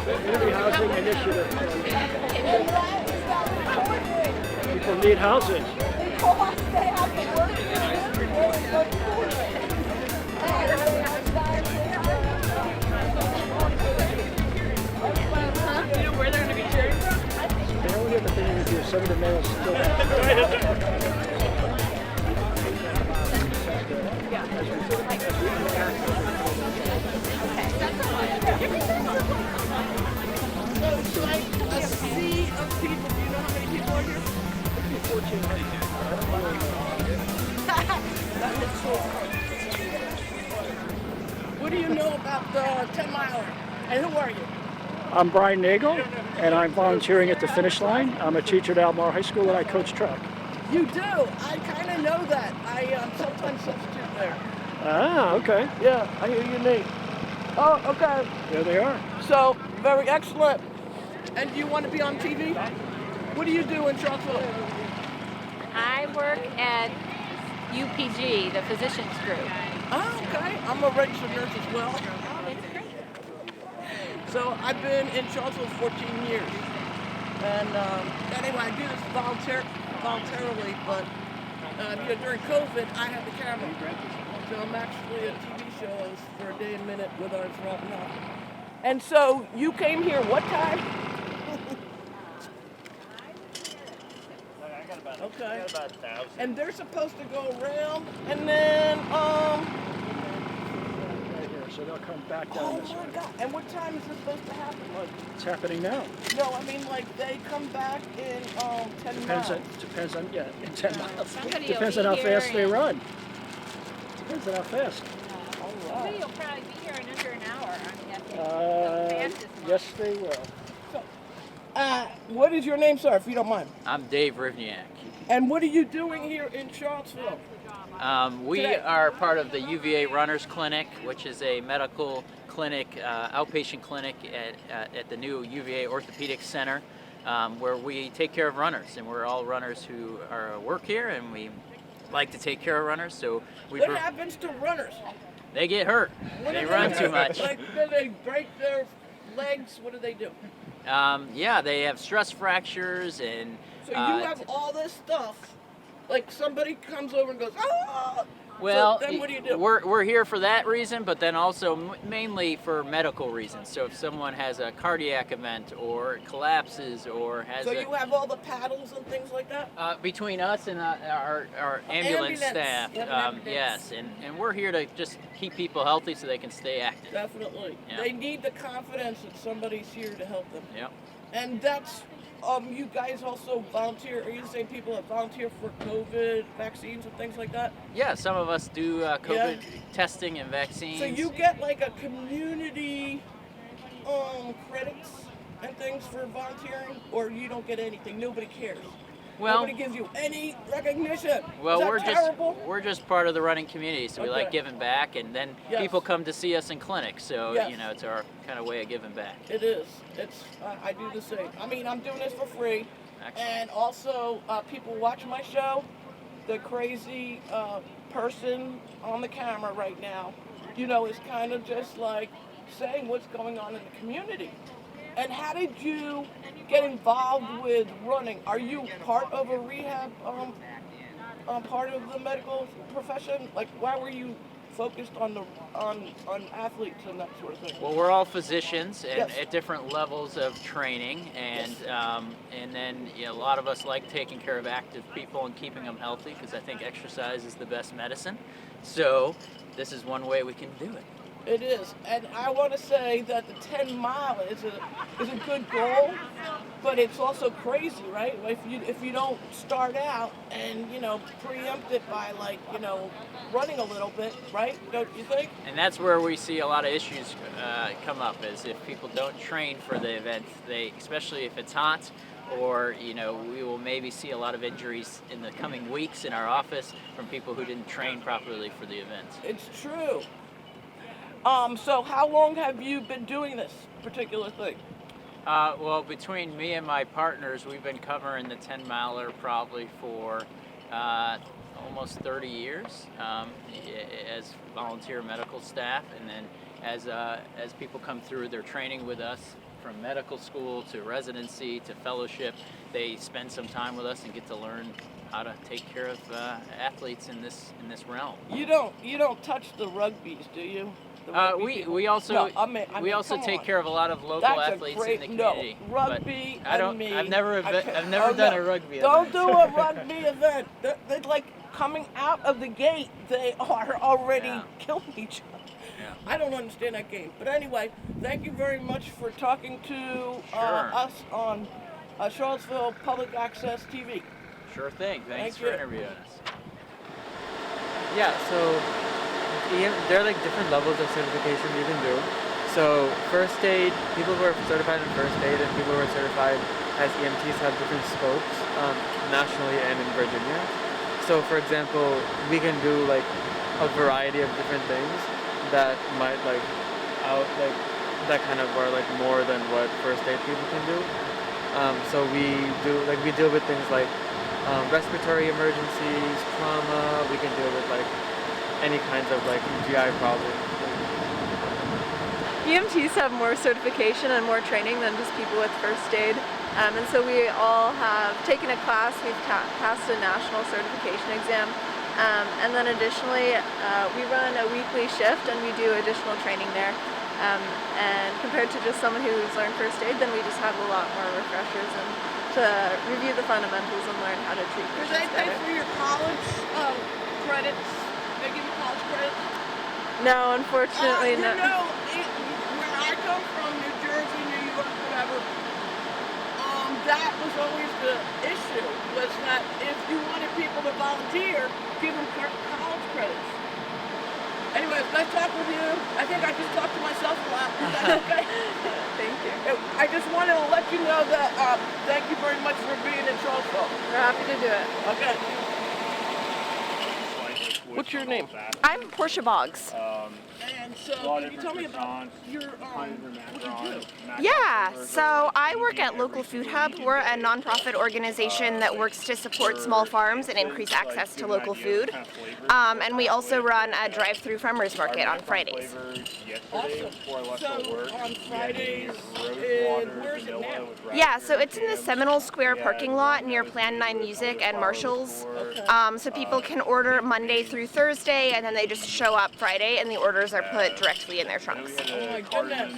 Community housing initiative. People need housing. You know where they're going to be cheering from? They only have the thing to do. Some of the males still have. So it's like a sea of people. Do you know how many people are here? 1,400. That is cool. What do you know about the 10 miler? And who are you? I'm Brian Nagel, and I'm volunteering at the finish line. I'm a teacher at Albemarle High School, and I coach track. You do. I kind of know that. I sometimes substitute there. Ah, okay. Yeah, I hear you, Nate. Oh, okay. There they are. So, very excellent. And do you want to be on TV? What do you do in Charlottesville? I work at UPG, the physicians group. Oh, okay. I'm a registered nurse as well. Oh, that's great. So I've been in Charlottesville 14 years. And anyway, I do this voluntarily, but during COVID, I had the camera. So I'm actually a TV show host for A Day and Minute with our Hoffman. And so you came here what time? Okay. I got about 1,000. And they're supposed to go around and then Right here, so they'll come back down oh this my way. god. And what time is this supposed to happen? Like, It's happening now. no, I mean like they come back in 10 Depends miles. on in 10 miles. Somebody Depends will on be how fast here they in- run. Depends on how fast. Somebody will probably be here in under an hour, I'm guessing. The fastest one. Yes, they will. What is your name, sir, if you don't mind? I'm Dave Rivniak. And what are you doing here in Charlottesville? We Today. are part of the UVA Runners Clinic, which is a medical clinic, outpatient clinic at the new UVA Orthopedic Center, where we take care of runners. And we're all runners who work here, and we like to take care of runners. So What happens to runners? they get hurt. What They do run do? too much. Like, do they break their legs? What do they do? Yeah, they have stress fractures and. So you have all this stuff. Like somebody comes over and goes, ah! Well, so then what do you do? we're here for that reason, but then also mainly for medical reasons. So if someone has a cardiac event or collapses or has So you have all the paddles and things like that? between us and our ambulance staff, You have an ambulance. yes, and we're here to just keep people healthy so they can stay active. Definitely. Yeah. They need the confidence that somebody's here to help them. Yep. And that's, you guys also volunteer, are you the same people that volunteer for COVID vaccines and things like that? Yeah, some of us do COVID testing and vaccines. So you get like a community credits and things for volunteering, or you don't get anything? Nobody cares. Well- Nobody gives you any recognition. Well, Is that terrible? we're just part of the running community, so we like Okay. giving back, and then Yes. people come to see us in clinic. So Yes. it's our kind of way of giving back. It is. It's. I do the same. I mean, I'm doing this for free, Excellent. and also people watch my show. The crazy person on the camera right now, is kind of just like saying what's going on in the community. And how did you get involved with running? Are you part of a rehab, part of the medical profession? Like, why were you focused on athletes and that sort of thing? Well, we're all physicians and Yes. at different levels of training, and then a lot of us like taking care of active people and keeping them healthy because I think exercise is the best medicine. So this is one way we can do it. It is, and I want to say that the 10 mile is a good goal, but it's also crazy, right? If you don't start out and preempt it by running a little bit, right? Don't you think? And that's where we see a lot of issues come up, is if people don't train for the event, especially if it's hot, or we will maybe see a lot of injuries in the coming weeks in our office from people who didn't train properly for the event. It's true. So how long have you been doing this particular thing? Well, between me and my partners, we've been covering the 10 miler probably for almost 30 years as volunteer medical staff, and then as people come through their training with us from medical school to residency to fellowship, they spend some time with us and get to learn how to take care of athletes in this realm. You don't touch the rugbies, do you? The rugby people? We also No, I mean, take on. care of a lot of local That's athletes great, in the community. No, rugby but I don't. and me. I've never done no. a rugby Don't event. do a rugby event. They're like coming out of the gate. They are already killing each other. Yeah. I don't understand that game. But anyway, thank you very much for talking to us on Charlottesville Public Access TV. Sure thing. Thanks for interviewing us. Yeah, so there are like different levels of certification you can do. So first aid, people who are certified in first aid and people who are certified as EMTs have different scopes nationally and in Virginia. So for example, we can do like a variety of different things that might that kind of are like more than what first aid people can do. So we deal with things like respiratory emergencies, trauma. We can deal with like any kinds of like GI problems. EMTs have more certification and more training than just people with first aid. And so we all have taken a class, we've passed a national certification exam. And then additionally, we run a weekly shift and we do additional training there. And compared to just someone who's learned first aid, then we just have a lot more refreshers and to review the fundamentals and learn how to treat Do patients they pay better. for your college credits? They give you college credits? No, unfortunately You not. know, where I come from, New Jersey, New York, whatever, that was always the issue, was that if you wanted people to volunteer, give them college credits. Anyways, nice talking with you. I think I just talked to myself a lot. Is that okay? Thank you. I just wanted to let you know that thank you very much for being in Charlottesville. We're happy to do it. Okay. What's your name? I'm Portia Boggs. And so, can you tell me about your, what you do? Yeah, so I work at Local Food Hub. We're a nonprofit organization that works to support small farms and increase access to local food. And we also run a drive-through farmers market on Fridays. Awesome. So, on Fridays, where's it now? Yeah, so it's in the Seminole Square parking lot near Plan 9 Music and Marshall's. So people can order Monday through Thursday, and then they just show up Friday, and the orders are put directly in their trunks. Oh my goodness.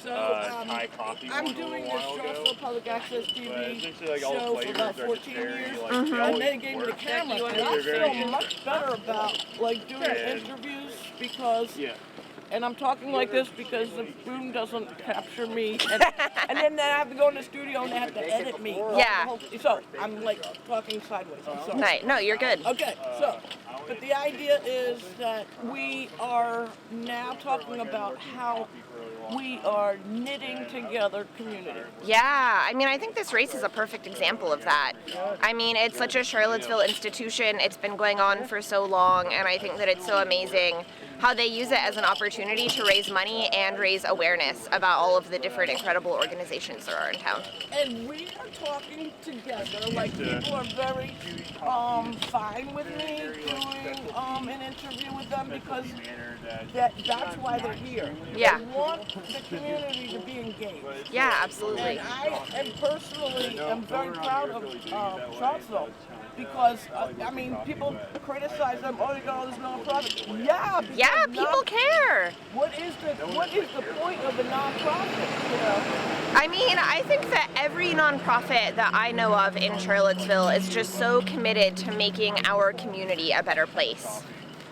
So, I'm doing this Charlottesville Public Access TV show for about 14 years, and then it gave me the camera, and I feel much better about like doing interviews because, and I'm talking like this because the boom doesn't capture me, and then I have to go in the studio and they have to edit me. Yeah. So I'm like talking sideways. I'm sorry. Right. No, you're good. Okay, so, but the idea is that we are now talking about how we are knitting together community. Yeah, I mean, I think this race is a perfect example of that. I mean, it's such a Charlottesville institution. It's been going on for so long, and I think that it's so amazing how they use it as an opportunity to raise money and raise awareness about all of the different incredible organizations there are in town. And we are talking together, like people are very fine with me doing an interview with them because that's why they're here. Yeah. They want the community to be engaged. Yeah, absolutely. And I am personally very proud of Charlottesville because, I mean, people criticize them, oh, you got all this nonprofit. Yeah, because Yeah, people care. What is the point of a nonprofit, you know? I mean, I think that every nonprofit that I know of in Charlottesville is just so committed to making our community a better place.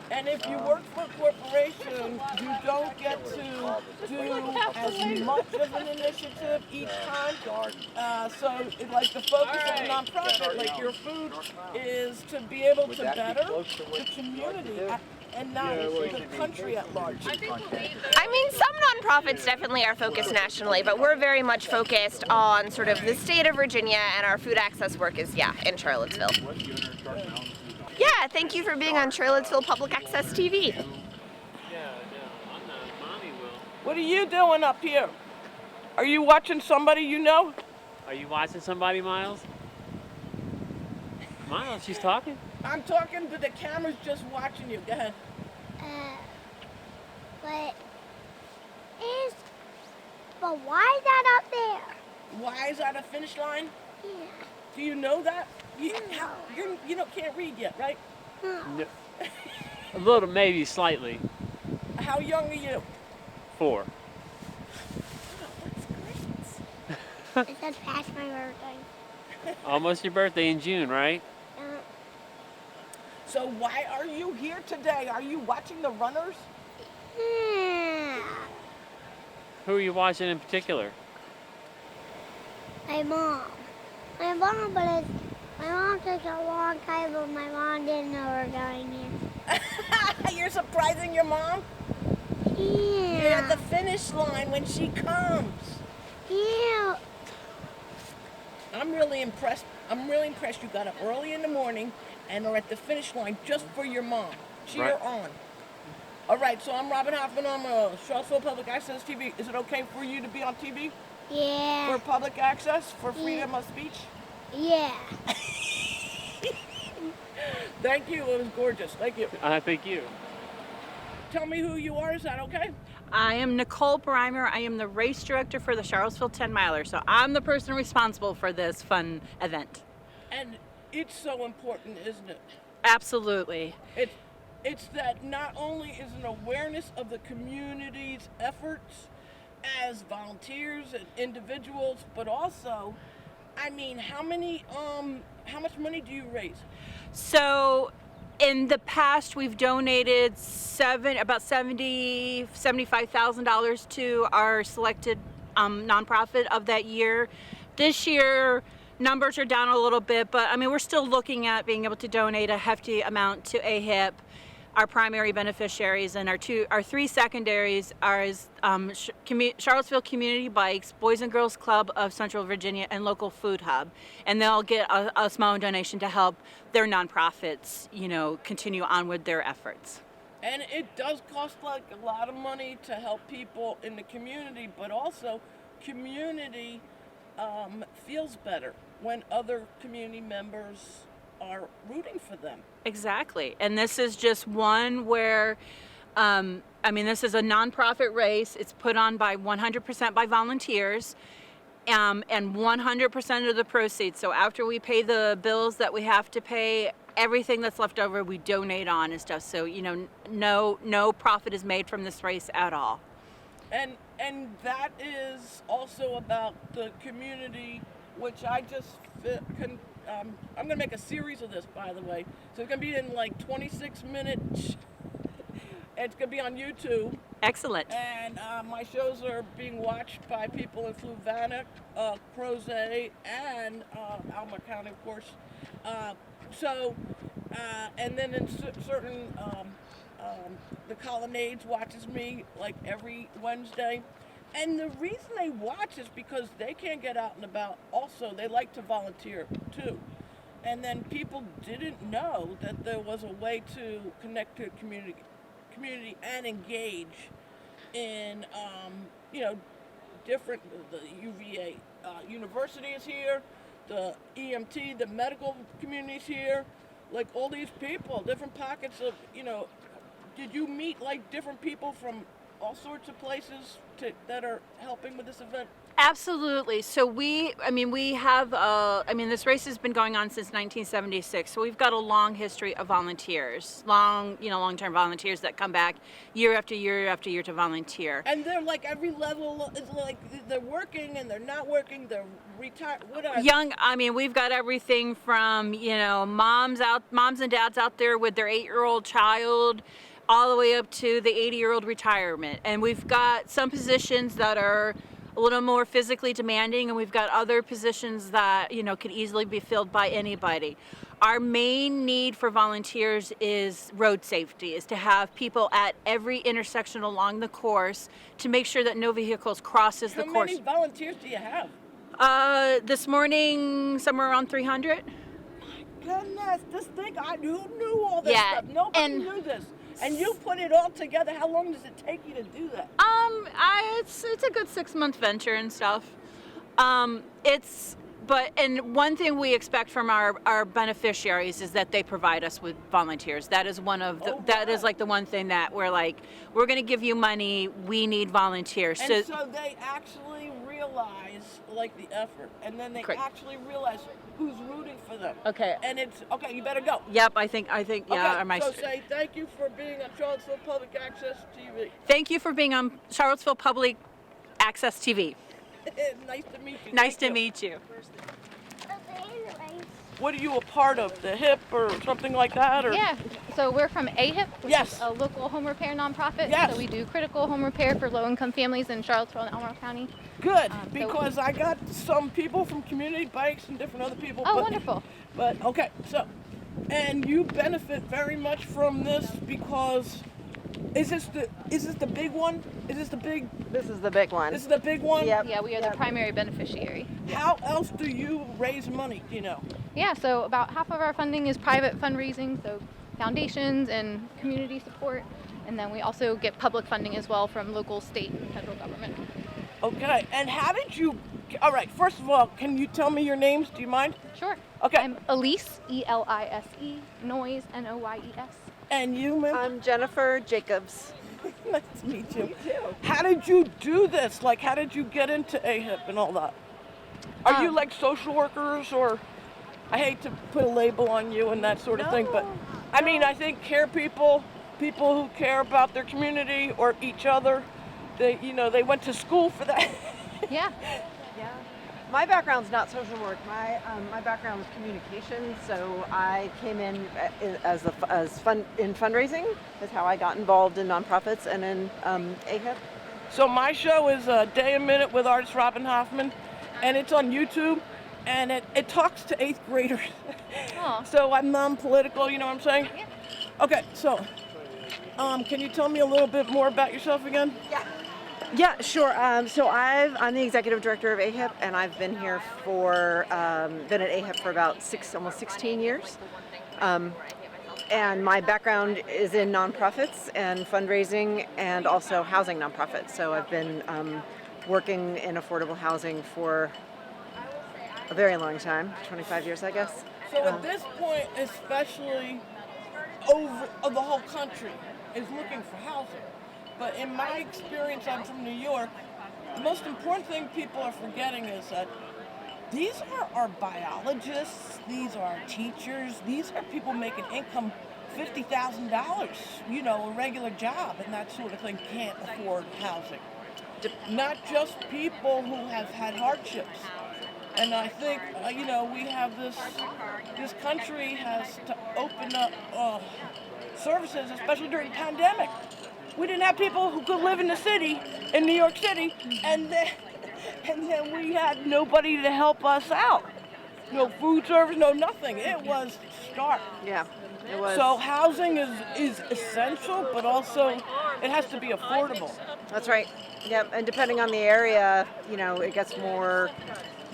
And if you work for a corporation, you don't get to do as much of an initiative each time. So, like the focus of a nonprofit, like your food, is to be able to better the community and not the country at large. I mean, some nonprofits definitely are focused nationally, but we're very much focused on sort of the state of Virginia, and our food access work is, in Charlottesville. Yeah, thank you for being on Charlottesville Public Access TV. What are you doing up here? Are you watching somebody you know? Are you watching somebody, Miles? Miles, she's talking. I'm talking, but the camera's just watching you. Go ahead. But why is that Why is that a finish line? Yeah. Do you know that? You can't read yet, right? No. A little, maybe slightly. How young are you? 4. It says past my birthday. Almost your birthday in June, right? So why are you here today? Are you watching the runners? Yeah. Who are you watching in particular? My mom. My mom took a long time, but my mom didn't know we're going here. You're surprising your mom? Yeah. You're at the finish line when she comes. Yeah. I'm really impressed. You got up early in the morning and are at the finish line just for your mom. Cheer Right. on. All right, so I'm Robin Hoffman. I'm a Charlottesville Public Access TV. Is it okay for you to be on TV? Yeah. For public access? For freedom of speech? Yeah. Thank you. It was gorgeous. Thank you. Thank you. Tell me who you are. Is that okay? I am Nicole Primer. I am the race director for the Charlottesville 10 miler. So I'm the person responsible for this fun event. And it's so important, isn't it? Absolutely. It's that not only is an awareness of the community's efforts as volunteers and individuals, but also, I mean, how much money do you raise? So in the past, we've donated about $75,000 to our selected nonprofit of that year. This year, numbers are down a little bit, but I mean, we're still looking at being able to donate a hefty amount to AHIP, our primary beneficiaries, and our 3 secondaries are Charlottesville Community Bikes, Boys and Girls Club of Central Virginia, and Local Food Hub. And they'll get a small donation to help their nonprofits, continue on with their efforts. And it does cost like a lot of money to help people in the community, but also community feels better when other community members are rooting for them. Exactly. And this is just one where, this is a nonprofit race. It's put on by 100% by volunteers, and 100% of the proceeds. So after we pay the bills that we have to pay, everything that's left over, we donate on and stuff. So, no profit is made from this race at all. And that is also about the community, which I just I'm going to make a series of this, by the way. So it's going to be in like 26 minutes. It's going to be on YouTube. Excellent. And my shows are being watched by people in Fluvanna, Crozet, and Alma County, of course. And then in certain, the Colonnades watches me like every Wednesday. And the reason they watch is because they can't get out and about. Also, they like to volunteer too. And then people didn't know that there was a way to connect to community and engage in, different. The UVA University is here, the EMT, the medical community is here. Like all these people, different pockets of, did you meet like different people from all sorts of places that are helping with this event? Absolutely. So we have, this race has been going on since 1976. So we've got a long history of volunteers, long-term volunteers that come back year after year after year to volunteer. And they're like every level, is like they're working and they're not working, they're retired, whatever. We've got everything from, moms and dads out there with their 8-year-old child, all the way up to the 80-year-old retirement. And we've got some positions that are a little more physically demanding, and we've got other positions that, could easily be filled by anybody. Our main need for volunteers is road safety, is to have people at every intersection along the course to make sure that no vehicles crosses the course. How many volunteers do you have? This morning, somewhere around 300. Goodness, who knew all this Yeah, stuff? Nobody knew this. And you put it all together. How long does it take you to do that? It's a good 6-month venture and stuff. But And one thing we expect from our beneficiaries is that they provide us with volunteers. That is one of the, that is like the one thing that we're like, we're going to give you money. We need volunteers. And so they actually realize like the effort, and then they actually realize who's rooting for them. Okay. And it's okay. You better go. Yep. I think yeah. Okay. So say thank you for being on Charlottesville Public Access TV. Thank you for being on Charlottesville Public Access TV. Nice to meet you. Nice to meet you. What are you a part of? The HIP or something like that? Or? Yeah, so we're from AHIP, which Yes. is a local home repair nonprofit. Yes. So we do critical home repair for low-income families in Charlottesville and Elmore County. Good, because I got some people from Community Bikes and different other people. Oh, wonderful. But okay, so, and you benefit very much from this because, is this the big one? Is this the big? This is the big one. This is the big one? Yep. Yeah, we are the primary beneficiary. How else do you raise money, do you know? Yeah, so about half of our funding is private fundraising, so foundations and community support. And then we also get public funding as well from local, state, and federal government. Okay, and how did you, all right, first of all, can you tell me your names? Do you mind? Sure. Okay. I'm Elise, E-L-I-S-E, Noyes, N-O-Y-E-S. And you, ma'am? I'm Jennifer Jacobs. Nice to meet you. You too. How did you do this? Like, how did you get into AHIP and all that? Are you like social workers, or I hate to put a label on you and that sort of thing, but I mean, I think people who care about their community or each other, they went to school for that. Yeah. Yeah. My background's not social work. My background is communication. So I came in as fundraising is how I got involved in nonprofits and in AHIP. So my show is a Day a Minute with artist Robin Hoffman, and it's on YouTube, and it talks to 8th graders. Aw. So I'm non-political, you know what I'm saying? Yeah. Okay, so can you tell me a little bit more about yourself again? Yeah, sure. So I'm the executive director of AHIP, and I've been here been at AHIP for about almost 16 years. And my background is in nonprofits and fundraising and also housing nonprofits. So I've been working in affordable housing for a very long time, 25 years, I guess. So at this point, especially over the whole country is looking for housing. But in my experience, I'm from New York, the most important thing people are forgetting is that these are our biologists, these are our teachers, these are people making income $50,000, a regular job and that sort of thing, can't afford housing. Not just people who have had hardships. And I think, we have this country has to open up services, especially during the pandemic. We didn't have people who could live in the city, in New York City, and then we had nobody to help us out. No food service, no nothing. It was stark. Yeah, it was. So housing is essential, but also it has to be affordable. That's right. Yep, and depending on the area, it gets more.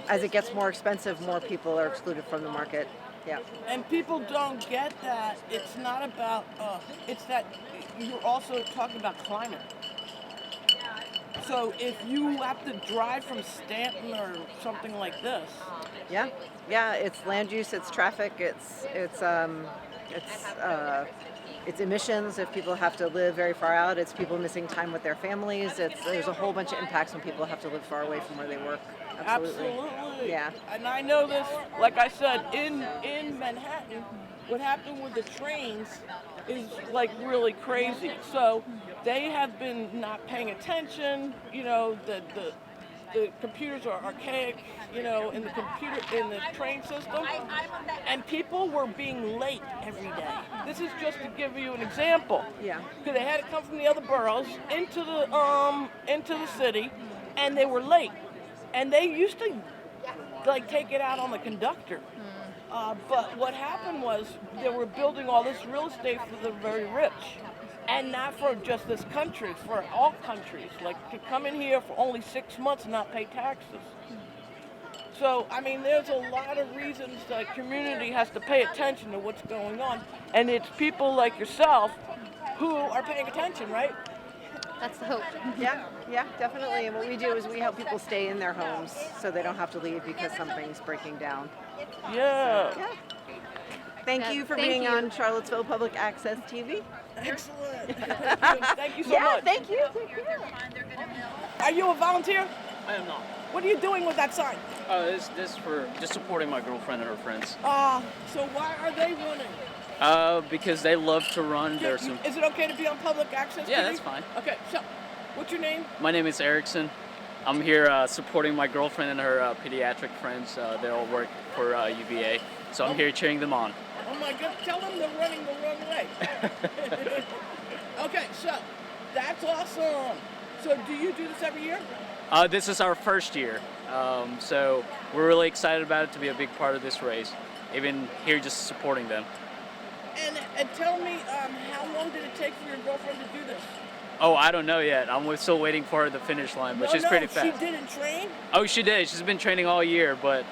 As it gets more expensive, more people are excluded from the market. Yeah. And people don't get that. It's not about. It's that you're also talking about climate. So if you have to drive from Stanton or something like this. Yeah. It's land use. It's traffic. It's emissions if people have to live very far out. It's people missing time with their families. There's a whole bunch of impacts when people have to live far away from where they work. Absolutely. Yeah. And I know this, like I said, in Manhattan, what happened with the trains is like really crazy. So they have been not paying attention. The computers are archaic, in the train system, and people were being late every day. This is just to give you an example. Yeah. Because they had to come from the other boroughs into the city, and they were late. And they used to take it out on the conductor. But what happened was they were building all this real estate for the very rich. And not for just this country, for all countries. Like to come in here for only 6 months and not pay taxes. So, there's a lot of reasons the community has to pay attention to what's going on. And it's people like yourself who are paying attention, right? that's the hope. Yeah, definitely. And what we do is we help people stay in their homes so they don't have to leave because something's breaking down. Yeah. Yeah. Thank you for thank being you. on Charlottesville Public Access TV. Excellent. Thank you so much. Thank you. Take care. Are you a volunteer? I am not. What are you doing with that sign? This for just supporting my girlfriend and her friends. So why are they running? Because they love to run. There's some. Is it okay to be on public access? Yeah, TV? that's fine. Okay, so what's your name? My name is Erickson. I'm here supporting my girlfriend and her pediatric friends. They all work for UVA, so I'm here cheering them on. Oh my God, tell them they're running the wrong way. Okay, so that's awesome. So do you do this every year? This is our first year, so we're really excited about it to be a big part of this race. Even here just supporting them. And tell me, how long did it take for your girlfriend to do this? Oh, I don't know yet. I'm still waiting for her at the finish line, but she's pretty fast. She didn't train? Oh, she did. She's been training all year, but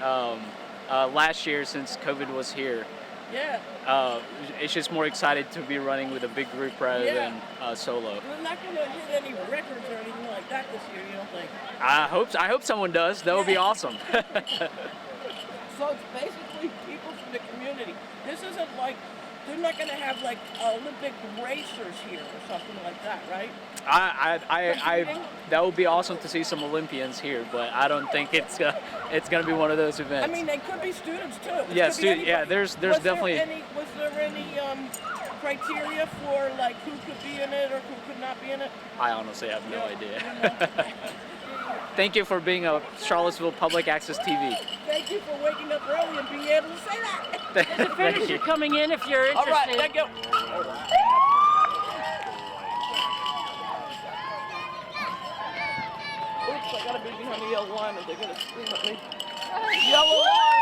last year, since COVID was here, it's just more excited to be running with a big group rather than solo. We're not going to hit any records or anything like that this year, you don't think? I hope someone does. That would be awesome. So it's basically people from the community. This isn't like, they're not going to have like Olympic racers here or something like that, right? That would be awesome to see some Olympians here, but I don't think it's gonna be one of those events. I mean, they could be students too. Yeah, there's definitely. Was there any criteria for like who could be in it or who could not be in it? I honestly have no idea. Thank you for being a Charlottesville Public Access TV. Thank you for waking up early and being able to say that. The finish You're coming in if you're interested. All right, let go. Oops, I gotta be behind the yellow line or they're gonna scream at me. Yellow line!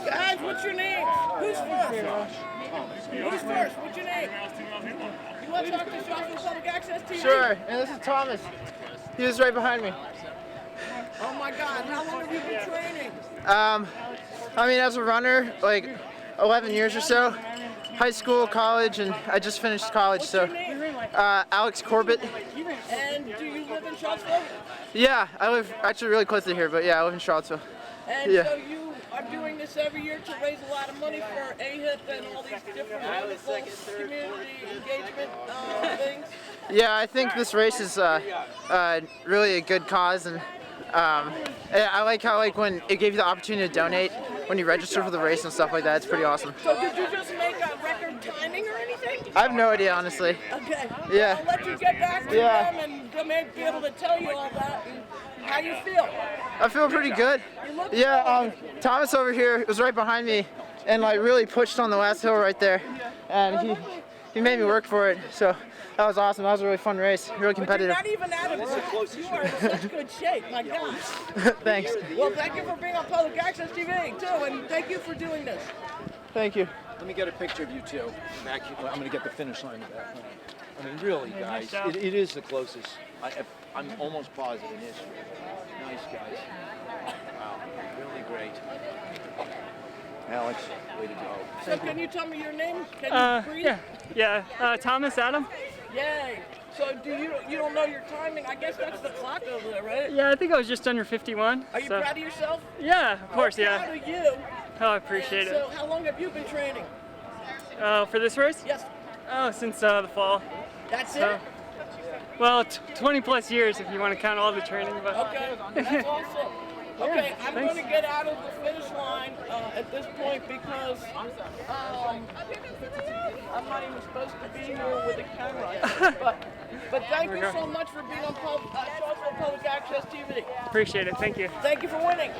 Guys, what's your name? Who's first? Who's first? What's your name? You want to talk to Charlottesville Public Access TV? Sure, and this is Thomas. He was right behind me. Oh my God, how long have you been training? I mean, as a runner, like 11 years or so. High school, college, and I just finished college, What's so. your name? Alex Corbett. And do you live in Charlottesville? Yeah, I live actually really close to here, but yeah, I live in Charlottesville. And Yeah. so you are doing this every year to raise a lot of money for AHIP and all these different wonderful community engagement things? Yeah, I think this race is really a good cause, and I like how when it gave you the opportunity to donate when you register for the race and stuff like that. It's pretty awesome. So did you just make a record timing or anything? I have no idea, honestly. Okay. Yeah. I'll let you get back to them and they may be able to tell you all that and how you feel. I feel pretty good. Yeah, Thomas over here was right behind me and like really pushed on the last hill right there, and he made me work for it. So that was awesome. That was a really fun race, really competitive. But you're not even out of breath. You are in such good shape, my gosh. Thanks. Well, thank you for being on Public Access TV too, and thank you for doing this. Thank you. Let me get a picture of you two. Back, I'm going to get the finish line back. I mean, really, guys, it is the closest. I'm almost positive it is. Nice, guys. Wow, really great. Alex, way to go. So can you tell me your name? Can you breathe? Yeah. Thomas Adam. Yay. So you don't know your timing? I guess that's the clock over there, right? Yeah, I think I was just under 51. Are you proud of yourself? Yeah, of course, I'm proud of you. Oh, I appreciate it. So how long have you been training? For this race? Yes. Oh, since the fall. That's so, it? Well, 20 plus years if you want to count all the training. But Okay, that's awesome. Okay, I'm going to get out of the finish line at this point because I'm not even supposed to be here with a camera. But thank you so much for being on Charlottesville Public Access TV. appreciate it. Thank you. Thank you for winning.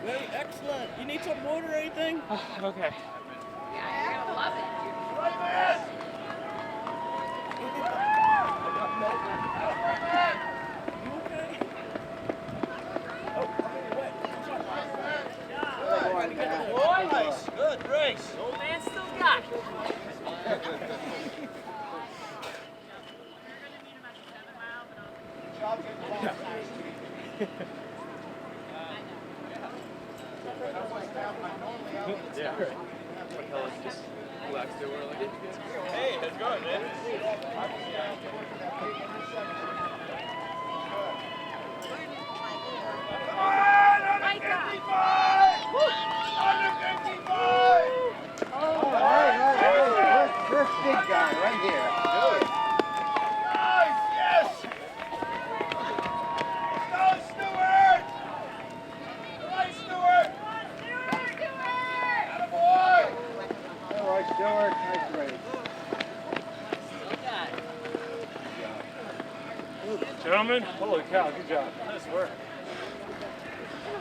Very excellent. You need some water or anything? Okay. Nice. Good race. Old man still got it. Yeah. Just relax there. Hey, how's it going, man? This big guy right here. Nice, yes! Go, Stewart! Nice, Stewart! Attaboy! All right, Stewart. Nice race. Gentlemen, holy cow, good job. Nice work.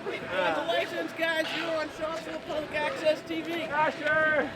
Congratulations, guys. You're on Charlottesville Public Access TV. Asher!